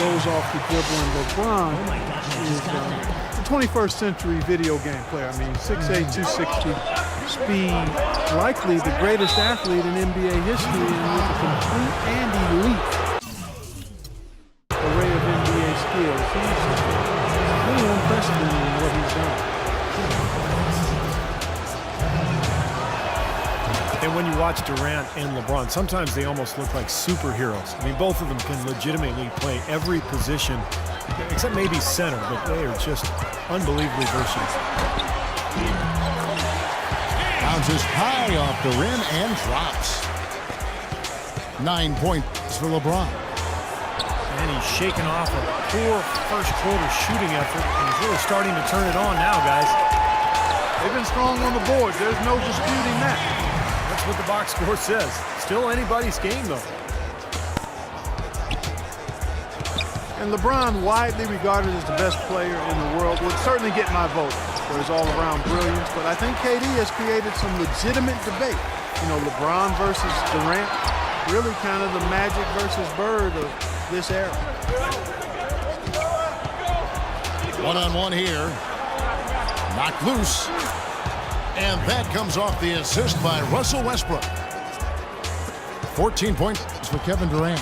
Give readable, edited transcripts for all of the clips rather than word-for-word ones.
goes off the dribble, and LeBron is the 21st century video game player. I mean, 6'8", 260, speed, likely the greatest athlete in NBA history, and with a complete and elite array of NBA skills. He's really unprecedented in what he's done. And when you watch Durant and LeBron, sometimes they almost look like superheroes. I mean, both of them can legitimately play every position, except maybe center, but they are just unbelievably versatile. Bounces high off the rim and drops. 9 points for LeBron. And he's shaking off a poor first quarter shooting effort, and he's really starting to turn it on now, guys. They've been strong on the board. There's no disputing that. That's what the box score says. Still anybody's game, though. And LeBron, widely regarded as the best player in the world, would certainly get my vote for his all-around brilliance. But I think KD has created some legitimate debate. You know, LeBron versus Durant, really kind of the Magic versus Bird of this era. One-on-one here. Knocked loose. And that comes off the assist by Russell Westbrook. 14 points for Kevin Durant.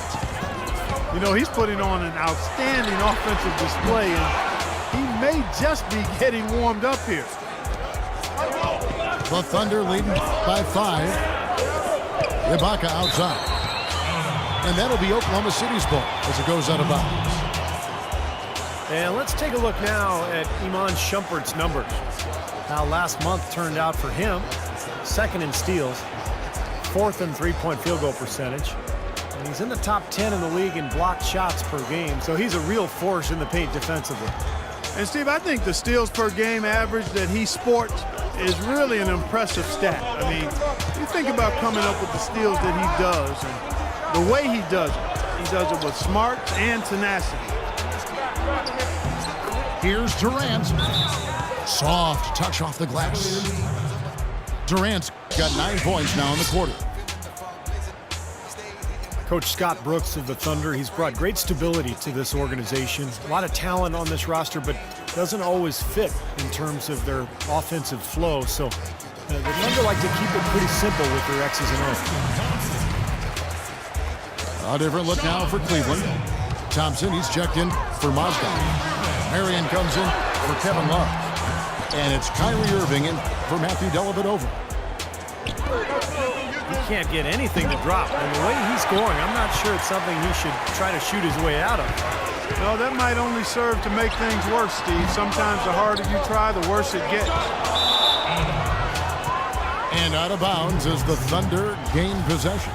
You know, he's putting on an outstanding offensive display, and he may just be getting warmed up here. The Thunder leading by 5. Ibaka outside. And that'll be Oklahoma City's ball as it goes out of bounds. And let's take a look now at Iman Shumpert's numbers. How last month turned out for him. Second in steals, fourth in three-point field goal percentage. And he's in the top 10 in the league in blocked shots per game, so he's a real force in the paint defensively. And Steve, I think the steals per game average that he sports is really an impressive stat. I mean, you think about coming up with the steals that he does and the way he does it with smarts and tenacity. Here's Durant. Soft touch off the glass. Durant's got 9 points now in the quarter. Coach Scott Brooks of the Thunder, he's brought great stability to this organization. A lot of talent on this roster, but doesn't always fit in terms of their offensive flow. So the Thunder like to keep it pretty simple with their X's and O's. A different look now for Cleveland. Thompson, he's checked in for Mozgov. Marion comes in for Kevin Love. And it's Kyrie Irving in for Matthew Dellavedova. He can't get anything to drop. And the way he's scoring, I'm not sure it's something he should try to shoot his way out of. No, that might only serve to make things worse, Steve. Sometimes the harder you try, the worse it gets. And out of bounds as the Thunder gain possession.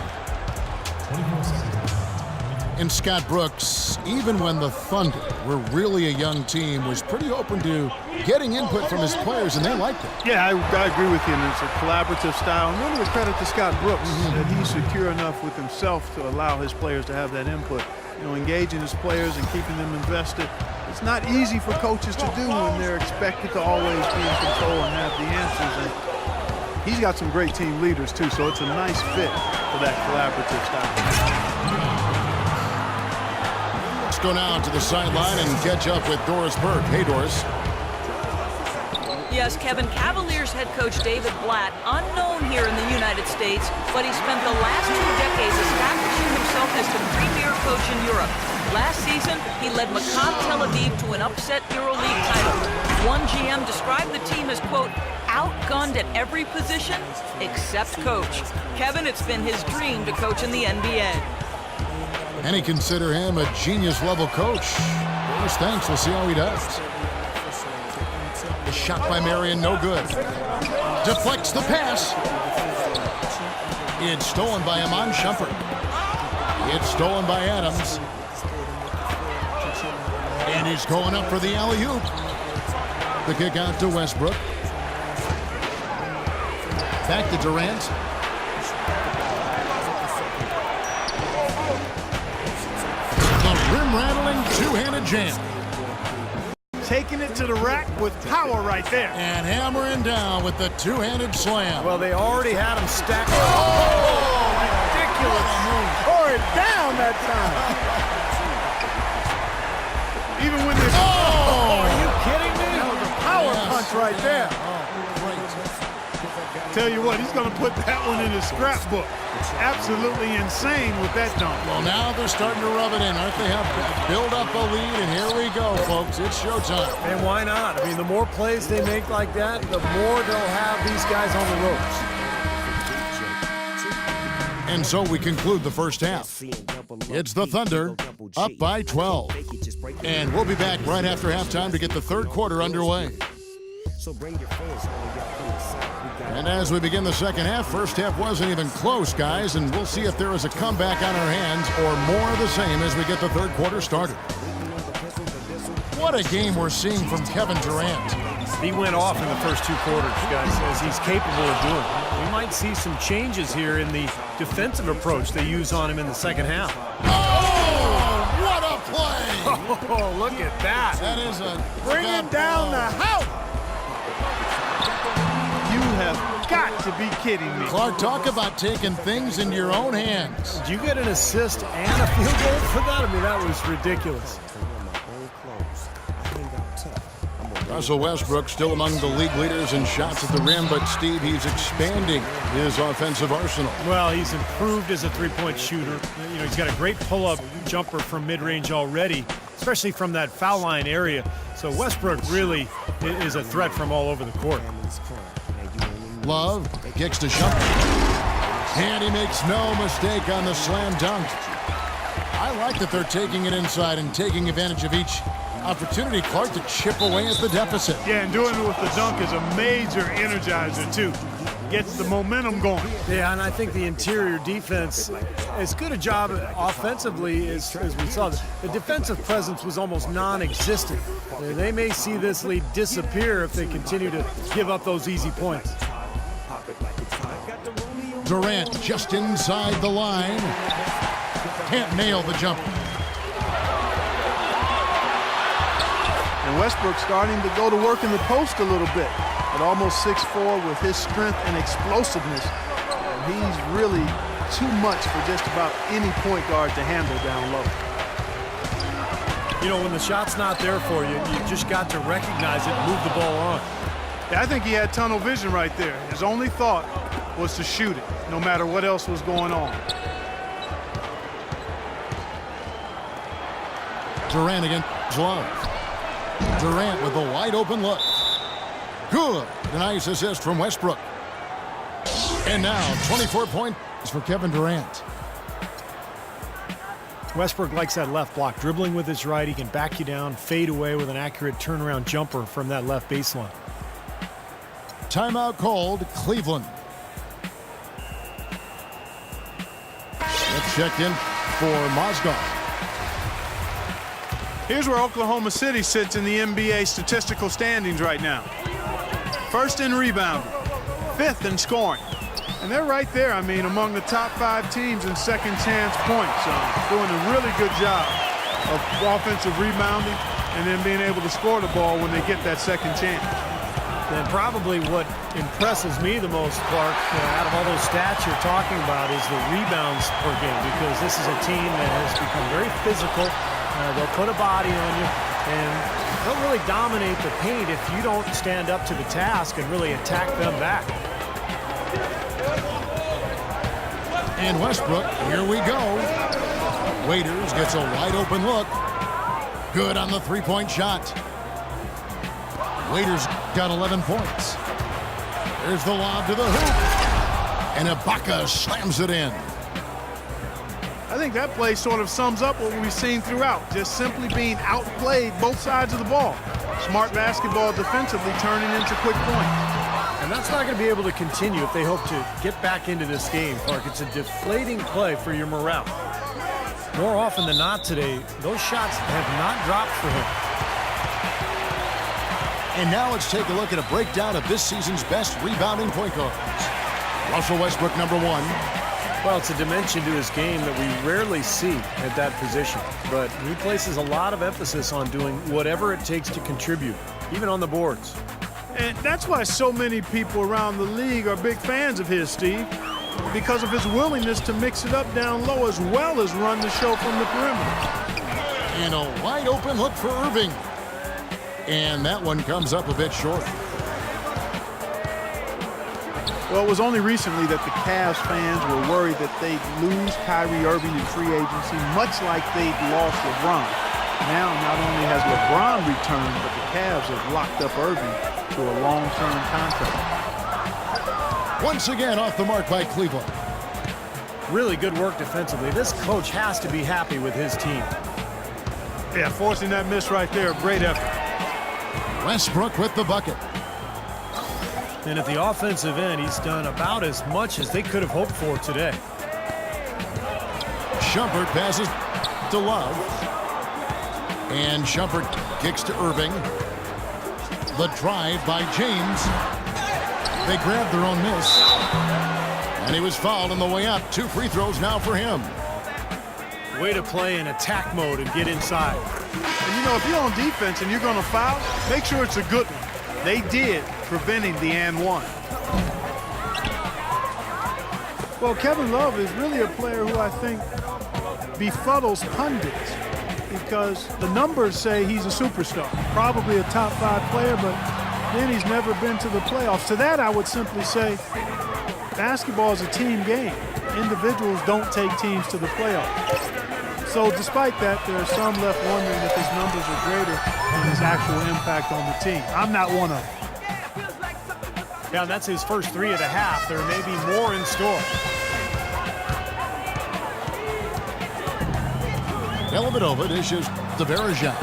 And Scott Brooks, even when the Thunder were really a young team, was pretty open to getting input from his players, and they liked it. Yeah, I agree with you. And it's a collaborative style. And really a credit to Scott Brooks that he's secure enough with himself to allow his players to have that input. You know, engaging his players and keeping them invested. It's not easy for coaches to do when they're expected to always be in control and have the answers. And he's got some great team leaders, too, so it's a nice fit for that collaborative style. Let's go now to the sideline and catch up with Doris Burke. Hey, Doris. Yes, Kevin, Cavaliers head coach David Blatt, unknown here in the United States, but he spent the last 2 decades establishing himself as the premier coach in Europe. Last season, he led Maccabi Tel Aviv to an upset EuroLeague title. One GM described the team as, quote, outgunned at every position except coach. Kevin, it's been his dream to coach in the NBA. Many consider him a genius-level coach. Doris, thanks. We'll see how he does. The shot by Marion, no good. Deflects the pass. It's stolen by Iman Shumpert. It's stolen by Adams. And he's going up for the alley-oop. The kick out to Westbrook. Back to Durant. The rim-rattling two-handed jam. Taking it to the rack with power right there. And hammering down with the two-handed slam. Well, they already had him stacked. Oh, ridiculous. Tore it down that time. right there. Tell you what, he's going to put that one in his scrapbook. Absolutely insane with that dunk. Well, now they're starting to rub it in, aren't they? Have build up a lead, and here we go, folks. It's showtime. And why not? I mean, the more plays they make like that, the more they'll have these guys on the ropes. And so we conclude the first half. It's the Thunder up by 12. And we'll be back right after halftime to get the third quarter underway. And as we begin the second half, first half wasn't even close, guys, and we'll see if there is a comeback on our hands or more of the same as we get the third quarter started. What a game we're seeing from Kevin Durant. He went off in the first two quarters, guys, as he's capable of doing. We might see some changes here in the defensive approach they use on him in the second half. Oh, what a play! Oh, look at that. That is a Bringing down the house. You have got to be kidding me. Clark, talk about taking things into your own hands. Did you get an assist and a field goal for that? I mean, that was ridiculous. Russell Westbrook still among the league leaders in shots at the rim, but Steve, he's expanding his offensive arsenal. Well, he's improved as a three-point shooter. You know, he's got a great pull-up jumper from mid-range already, especially from that foul line area. So Westbrook really is a threat from all over the court. Love kicks to Shumpert, and he makes no mistake on the slam dunk. I like that they're taking it inside and taking advantage of each opportunity, Clark, to chip away at the deficit. Yeah, and doing it with the dunk is a major energizer, too. Gets the momentum going. Yeah, and I think the interior defense, as good a job offensively as we saw. The defensive presence was almost non-existent. They may see this lead disappear if they continue to give up those easy points. Durant just inside the line. Can't nail the jumper. And Westbrook starting to go to work in the post a little bit. At almost 6'4", with his strength and explosiveness, he's really too much for just about any point guard to handle down low. You know, when the shot's not there for you, you just got to recognize it and move the ball on. Yeah, I think he had tunnel vision right there. His only thought was to shoot it, no matter what else was going on. Durant against Love. Durant with a wide open look. Good. A nice assist from Westbrook. And now 24 points for Kevin Durant. Westbrook likes that left block. Dribbling with his right, he can back you down, fade away with an accurate turnaround jumper from that left baseline. Timeout called, Cleveland. Let's check in for Mozgov. Here's where Oklahoma City sits in the NBA statistical standings right now. First in rebounding, fifth in scoring. And they're right there, I mean, among the top 5 teams in second chance points. Doing a really good job of offensive rebounding and then being able to score the ball when they get that second chance. And probably what impresses me the most, Clark, out of all those stats you're talking about is the rebounds per game, because this is a team that has become very physical. They'll put a body on you, and they'll really dominate the paint if you don't stand up to the task and really attack them back. And Westbrook, here we go. Waiters gets a wide open look. Good on the three-point shot. Waiters got 11 points. There's the lob to the hoop. And Ibaka slams it in. I think that play sort of sums up what we've seen throughout, just simply being outplayed both sides of the ball. Smart basketball defensively turning into quick points. And that's not going to be able to continue if they hope to get back into this game, Clark. It's a deflating play for your morale. More often than not today, those shots have not dropped for him. And now let's take a look at a breakdown of this season's best rebounding point guards. Russell Westbrook, number 1. Well, it's a dimension to his game that we rarely see at that position. But he places a lot of emphasis on doing whatever it takes to contribute, even on the boards. And that's why so many people around the league are big fans of his, Steve, because of his willingness to mix it up down low as well as run the show from the perimeter. And a wide open look for Irving. And that one comes up a bit short. Well, it was only recently that the Cavs fans were worried that they'd lose Kyrie Irving in free agency, much like they'd lost LeBron. Now, not only has LeBron returned, but the Cavs have locked up Irving to a long-term contract. Once again, off the mark by Cleveland. Really good work defensively. This coach has to be happy with his team. Yeah, forcing that miss right there, great effort. Westbrook with the bucket. And at the offensive end, he's done about as much as they could have hoped for today. Shumpert passes to Love. And Shumpert kicks to Irving. The drive by James. They grabbed their own miss. And he was fouled on the way up. 2 free throws now for him. Way to play in attack mode and get inside. And, you know, if you're on defense and you're going to foul, make sure it's a good one. They did, preventing the and one. Well, Kevin Love is really a player who I think befuddles pundits because the numbers say he's a superstar, probably a top 5 player, but then he's never been to the playoffs. To that, I would simply say basketball is a team game. Individuals don't take teams to the playoffs. So despite that, there are some left wondering if his numbers are greater than his actual impact on the team. I'm not one of them. Yeah, and that's his first 3 of the half. There may be more in store. Dellavedova dishes to Varejao.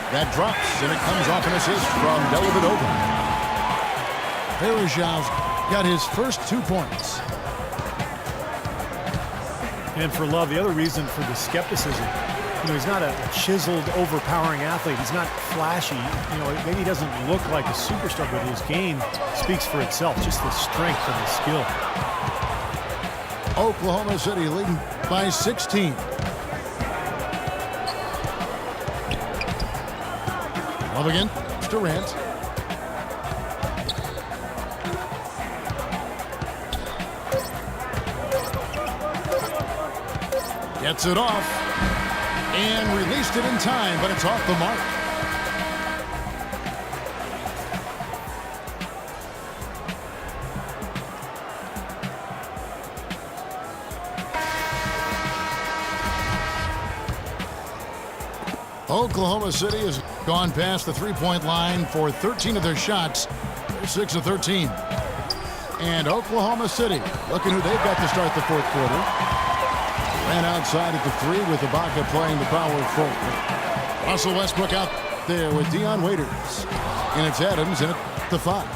That drops, and it comes off an assist from Dellavedova. Varejao's got his first 2 points. And for Love, the other reason for the skepticism, you know, he's not a chiseled, overpowering athlete. He's not flashy. You know, maybe he doesn't look like a superstar, but his game speaks for itself, just the strength and the skill. Oklahoma City leading by 16. Love again, Durant. Gets it off and released it in time, but it's off the mark. Oklahoma City has gone past the three-point line for 13 of their shots. They're 6 of 13. And Oklahoma City, looking who they've got to start the 4th quarter. Ran outside at the 3 with Ibaka playing the power forward. Russell Westbrook out there with Dion Waiters. And it's Adams in at the 5.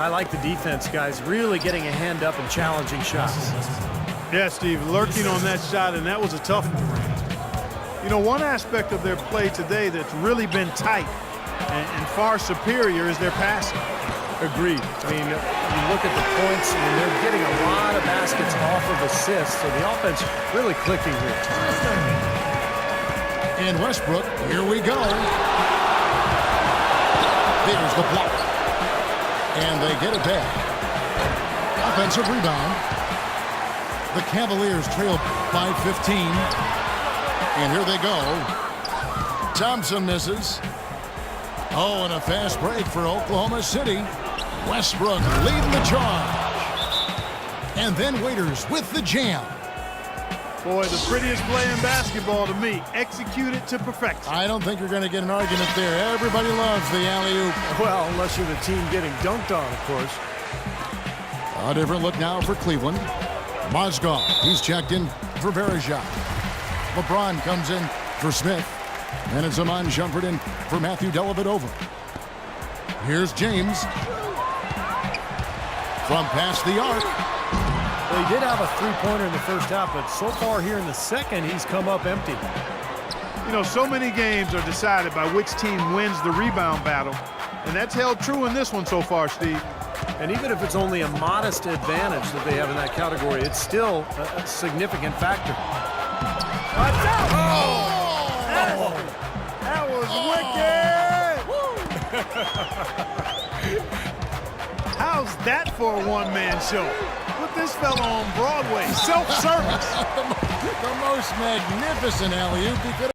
I like the defense, guys, really getting a hand up and challenging shots. Yeah, Steve, lurking on that shot, and that was a tough one. You know, one aspect of their play today that's really been tight and far superior is their passing. Agreed. I mean, you look at the points, and they're getting a lot of baskets off of assists, so the offense really clicking here. And Westbrook, here we go. There's the block. And they get it back. Offensive rebound. The Cavaliers trail by 15. And here they go. Thompson misses. Oh, and a fast break for Oklahoma City. Westbrook leading the charge. And then Waiters with the jam. Boy, the prettiest play in basketball to me. Executed to perfection. I don't think you're going to get an argument there. Everybody loves the alley-oop. Well, unless you're the team getting dunked on, of course. A different look now for Cleveland. Mozgov, he's checked in for Varejao. LeBron comes in for Smith. And it's Iman Shumpert in for Matthew Dellavedova. Here's James. From past the arc. Well, he did have a three-pointer in the first half, but so far here in the second, he's come up empty. You know, so many games are decided by which team wins the rebound battle, and that's held true in this one so far, Steve. And even if it's only a modest advantage that they have in that category, it's still a significant factor. Watch out! Oh! That was wicked! How's that for a one-man show? Put this fella on Broadway, self-service. The most magnificent alley-oop he could